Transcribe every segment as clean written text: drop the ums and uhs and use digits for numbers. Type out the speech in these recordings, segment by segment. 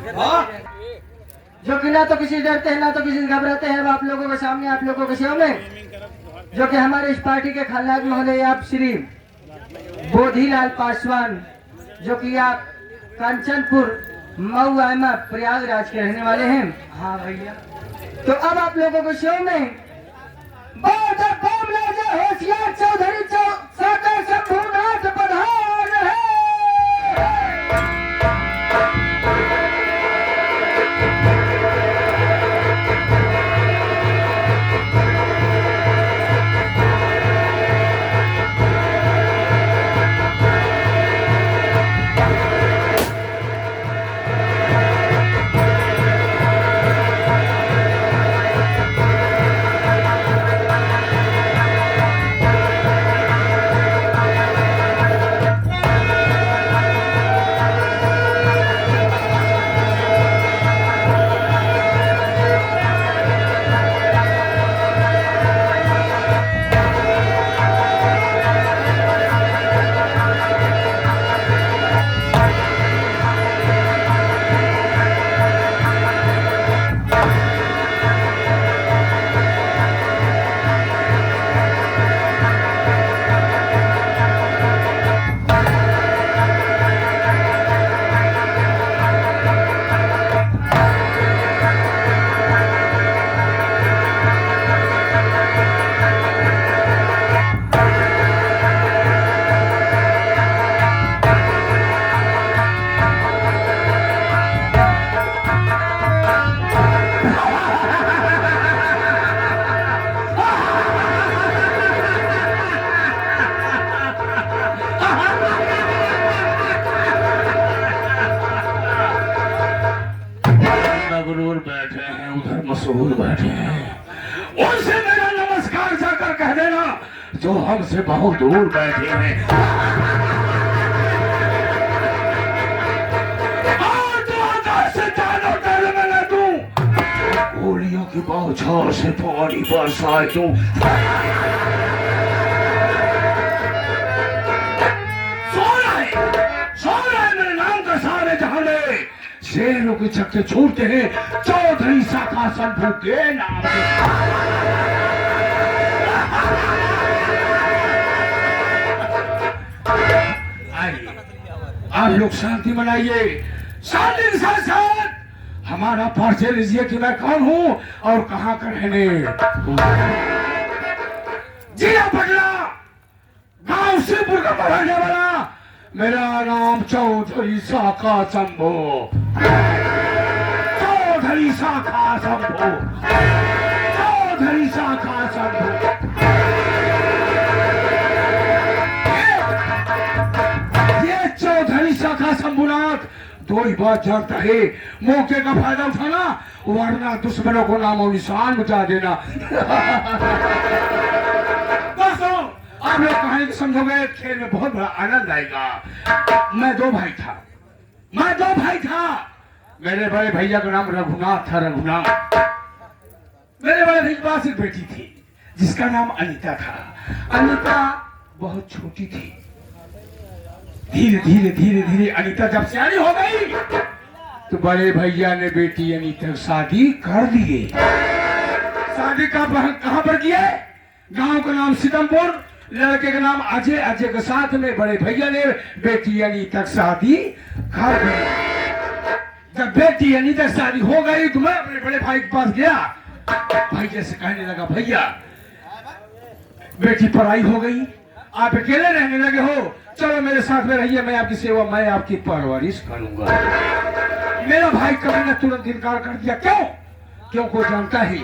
जो कि ना तो किसी डरते हैं ना तो किसी से घबराते हैं। अब आप लोगों के सामने आप लोगों के सेवा में जो कि हमारे इस पार्टी के खलनायक महोदय आप श्री बोधीलाल पासवान जो कि आप कंचनपुर मऊ आयमा प्रयागराज के रहने वाले हैं। हाँ भैया, तो अब आप लोगों को शो में होशियार चौधरी साकर शंभूनाथ प्रधान है। बैठे हैं उधर मशहूर बैठे हैं, उनसे मेरा नमस्कार जाकर कह देना जो हमसे बहुत दूर बैठे हैं। और जो आकाश से चारों तरफ में न दूं, गोलियों की बौछार से पानी बरसाए दूं। सोना है मेरे नाम का सारे जहां में शेरों के छक्के छूटते हैं चौधरी शाखा शंभू के नाम पे। आइए आप लोग शांति मनाइए, शांति के साथ साथ हमारा परिचय लीजिए कि मैं कौन हूं और कहां का रहने। जिला पटना गांव शिवपुर का रहने वाला मेरा नाम चौधरी शाखा शंभू, चौधरी शाखा शंभू, चौधरी शाखा शंभू। ये चौधरी शाखा शंभूनाथ दो ही बात जानता है, मौके का फायदा उठाना वरना दुश्मनों को नामो निशान मिटा देना। आप लोग कहानी को समझोगे, खेल में बहुत बड़ा आनंद आएगा। मैं दो भाई था, मेरे बड़े भैया का नाम रघुनाथ था, रघुनाथ। मेरे बड़े भैया के पास एक बेटी थी जिसका नाम अनीता था। अनीता बहुत छोटी थी। धीरे धीरे धीरे धीरे अनीता जब सियानी हो गई तो बड़े भैया ने बेटी अनीता की शादी कर दिए। शादी कहां पर किया? गांव का नाम सीतमपुर, लड़के का नाम अजय, अजय के साथ में बड़े भैया ने बेटी अनीता की शादी कर दी। जब बेटी अनीता की शादी हो गई तो मैं अपने बड़े भाई के पास गया। भैया से कहने लगा, भैया बेटी पढ़ाई हो गई, आप अकेले रहने लगे हो, चलो मेरे साथ में रहिए, मैं आपकी सेवा, मैं आपकी परवरिश करूंगा। मेरा भाई कभी ने तुरंत इनकार कर दिया। क्यों को जानता है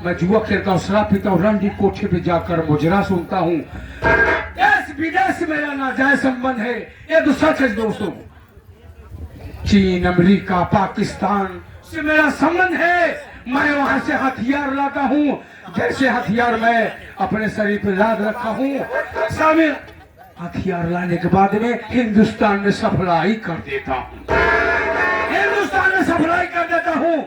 मैं जुआ खेलता हूँ, शराब पीता हूँ, रंडी कोठे पे जाकर मुजरा सुनता हूँ, देश विदेश मेरा नाजायज संबंध है। ये तो सच है दोस्तों। चीन, अमेरिका, पाकिस्तान से मेरा संबंध है। मैं वहां से हथियार लाता हूँ, जैसे हथियार मैं अपने शरीर पर लाद रखा हूँ, शामिल हथियार लाने के बाद में हिंदुस्तान में सप्लाई कर देता हूँ, हिंदुस्तान में सप्लाई कर देता हूँ।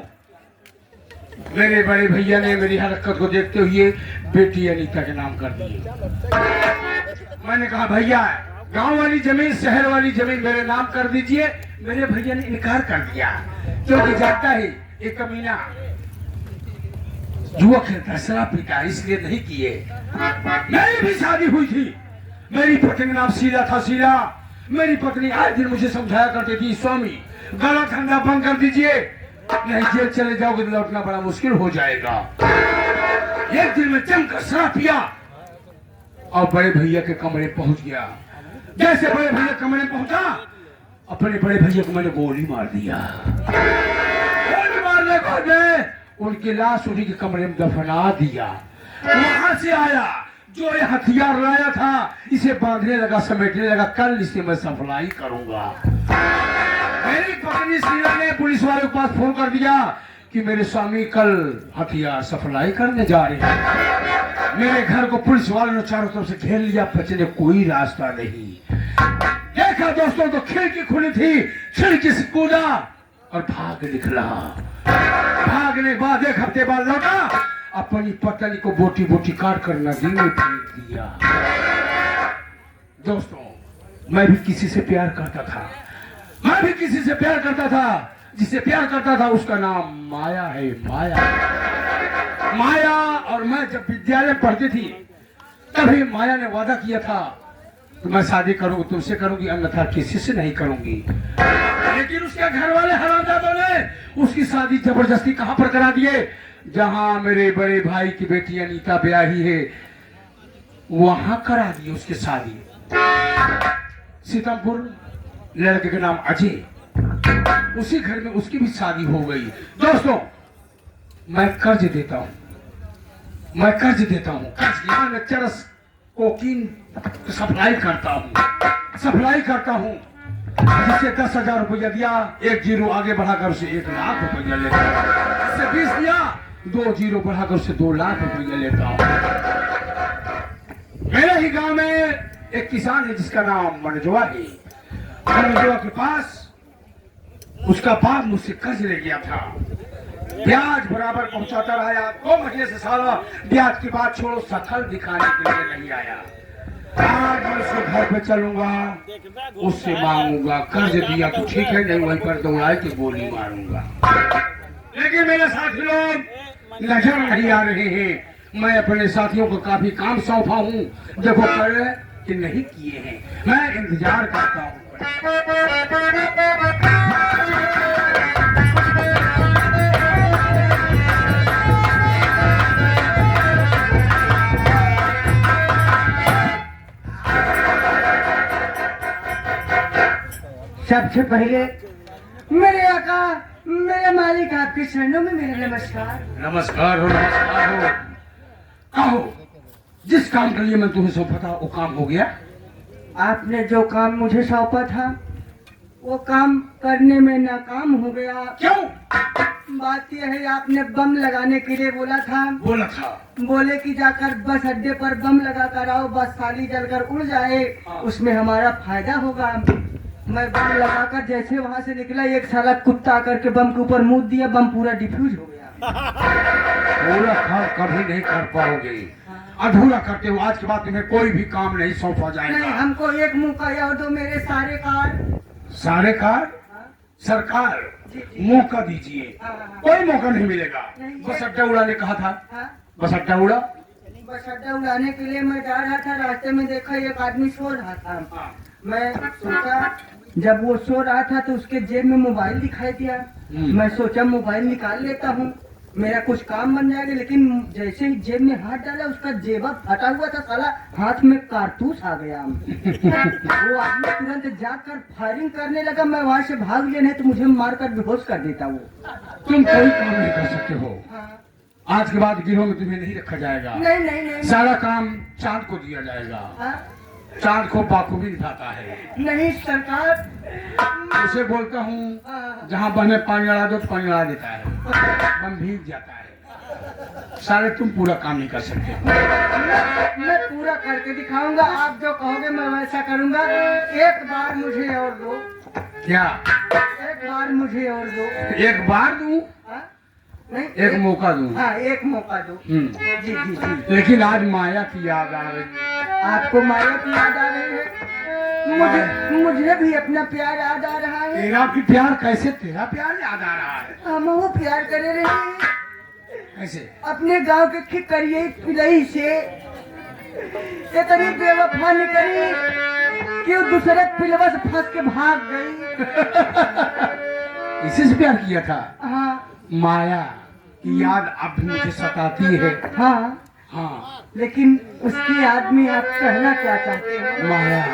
मेरे बड़े भैया ने मेरी हरकत को देखते हुए बेटी अनीता के नाम कर दिए। मैंने कहा, भैया गांव वाली जमीन शहर वाली जमीन मेरे नाम कर दीजिए। मेरे भैया ने इनकार कर दिया क्योंकि जानता है ये कमीना जुआ खेलता शराब पीता इसलिए नहीं किए। मेरी भी शादी हुई थी, मेरी पत्नी नाम शीला था। शीला मेरी पत्नी आज दिन मुझे समझाया करती थी, स्वामी गलत धंधा बंद कर दीजिए, नहीं जेल चले जाओगे तो लौटना बड़ा मुश्किल हो जाएगा। एक दिन में जमकर शराब पिया और बड़े भैया के कमरे पहुंच गया। जैसे बड़े भैया कमरे पहुंचा, अपने बड़े भैया को मैंने गोली मार दिया। गोली मारने के बाद उनकी लाश उन्हीं के कमरे में दफना दिया। वहां से आया जो ये हथियार लाया था, इसे बांधने लगा, समेटने लगा, कल इसे मैं सप्लाई करूंगा। मेरी पत्नी शीला ने पुलिस वाले के पास फोन कर दिया कि मेरे स्वामी कल हथियार सप्लाई करने जा रहे हैं। मेरे घर को पुलिस वालों ने चारों तरफ से घेर लिया, बचने कोई रास्ता नहीं। देखा दोस्तों तो खिड़की खुली थी, खिड़की से कूदा और भाग निकला। भागने के बाद एक हफ्ते बाद लौटा, अपनी पत्नी को बोटी बोटी काट कर नदी में फेंक दिया। दोस्तों मैं भी किसी से प्यार करता था, मैं भी किसी से प्यार करता था। जिसे प्यार करता था उसका नाम माया है। माया माया और मैं जब विद्यालय में पढ़ती थी तभी माया ने वादा किया था तो मैं शादी करूंगी, तुमसे करूंगी, अन्यथा किसी से नहीं करूंगी। लेकिन उसके घर वाले हरामजादों ने उसकी शादी जबरदस्ती कहां पर करा दिए, जहां मेरे बड़े भाई की बेटी अनीता ब्याही है वहां करा दी उसकी शादी। सीतापुर लड़के का नाम अजय, उसी घर में उसकी भी शादी हो गई। दोस्तों मैं कर्ज देता हूं, मैं कर्ज देता हूं, कर्ज यहाँ में चरस कोकीन सप्लाई करता हूं, सप्लाई करता हूं। जिससे 10,000 रुपया दिया, 1 जीरो आगे बढ़ाकर उसे 1 लाख रुपया लेता हूं। इससे 20 दिया, 2 जीरो बढ़ाकर उसे 2 लाख रुपया लेता हूं। मेरे ही गांव में एक किसान है जिसका नाम मनजवा है। मनजवा के पास उसका बाप मुझसे कर्ज ले गया था, ब्याज बराबर पहुंचाता रहा। 2 महीने से सारा ब्याज की बात छोड़ो, शकल दिखाने के लिए नहीं आया। आज मैं उसके घर पे चलूंगा, उससे मांगूंगा, कर्ज दिया तो ठीक है, नहीं वहीं पर दौड़ाए के गोली मारूंगा। लेकिन मेरे साथी लोग नजर नहीं आ रहे हैं। मैं अपने साथियों को काफी काम सौंपा हूँ, देखो कर कि नहीं किए हैं। मैं इंतजार करता हूँ। सबसे पहले मेरे आका, मेरे मालिक, आपके चरणों में मेरा नमस्कार। नमस्कार हो, नमस्कार हो। कहो जिस काम के लिए मैं तुम्हें सौंपा था वो काम हो गया? आपने जो काम मुझे सौंपा था वो काम करने में नाकाम हो गया। क्यों? बात यह है, आपने बम लगाने के लिए बोला था। बोला था? बोले कि जाकर बस अड्डे पर बम लगा कर आओ, बस खाली जलकर उड़ जाए, उसमें हमारा फायदा होगा। मैं बम लगाकर जैसे वहां से निकला, एक साला कुत्ता आकर के बम के ऊपर मुंह दिया, बम पूरा डिफ्यूज हो गया। पूरा काम कभी नहीं कर पाओगे, अधूरा करते हो। आज के बाद तुम्हें कोई भी काम नहीं सौंपा जाएगा। नहीं, हमको एक मौका और दो, मेरे सारे कार्ड। सारे कार्ड? सरकार मौका दीजिए। कोई मौका नहीं मिलेगा। बस अड्डा उड़ाने कहा था, बस अड्डा उड़ा। बस अड्डा उड़ाने के लिए मैं जा रहा था, रास्ते में देखा एक आदमी सो रहा था। मैं सोचा, जब वो सो रहा था तो उसके जेब में मोबाइल दिखाई दिया। मैं सोचा मोबाइल निकाल लेता हूँ, मेरा कुछ काम बन जाएगा। लेकिन जैसे ही जेब में हाथ डाला, उसका जेबा फटा हुआ था, साला हाथ में कारतूस आ गया। वो आदमी तुरंत जाकर फायरिंग करने लगा। मैं वहां से भाग लिया, नहीं तो मुझे मारकर बेहोश कर देता वो। तुम कोई काम नहीं कर सकते हो। आज के बाद गिरोह में तुम्हें नहीं रखा जाएगा। नहीं नहीं नहीं, सारा काम चांद को दिया जाएगा। चांद को बाखूबी दिखाता है। नहीं सरकार, उसे बोलता हूँ जहाँ बम में पानी अड़ा दो तो पानी अड़ा देता है, बम भीग जाता है। सारे तुम पूरा काम नहीं कर सकते। मैं पूरा करके दिखाऊंगा। आप जो कहोगे मैं वैसा करूंगा। एक बार मुझे और दो। क्या? एक बार मुझे और दो। एक बार दूं? नहीं, एक मौका दूं? हाँ, एक मौका दो। जी जी जी। लेकिन आज माया की याद आ गई। आपको माया की याद आ गई है? मुझे भी अपना प्यार याद आ रहा है। तेरा भी प्यार कैसे? तेरा प्यार याद आ रहा है हम वो प्यार करे रहे कैसे? अपने गांव के खिकरिए पिलई से इतनी बेवफा निकली कि वो दूसरे पिलवा से फंस के भाग गई। इसी से प्यार किया था? हाँ माया की याद अब भी मुझे सताती है। हाँ, हाँ, लेकिन उसकी याद में आप कहना क्या चाहते हो? माया।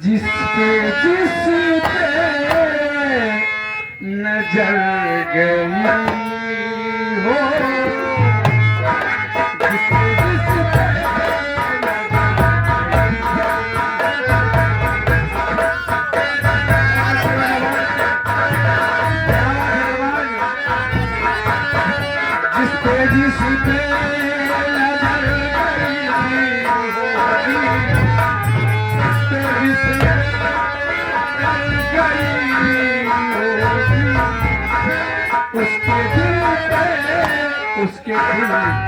जिस पे नजर गई हो, जिस पे जिस पे नजर उसके दिल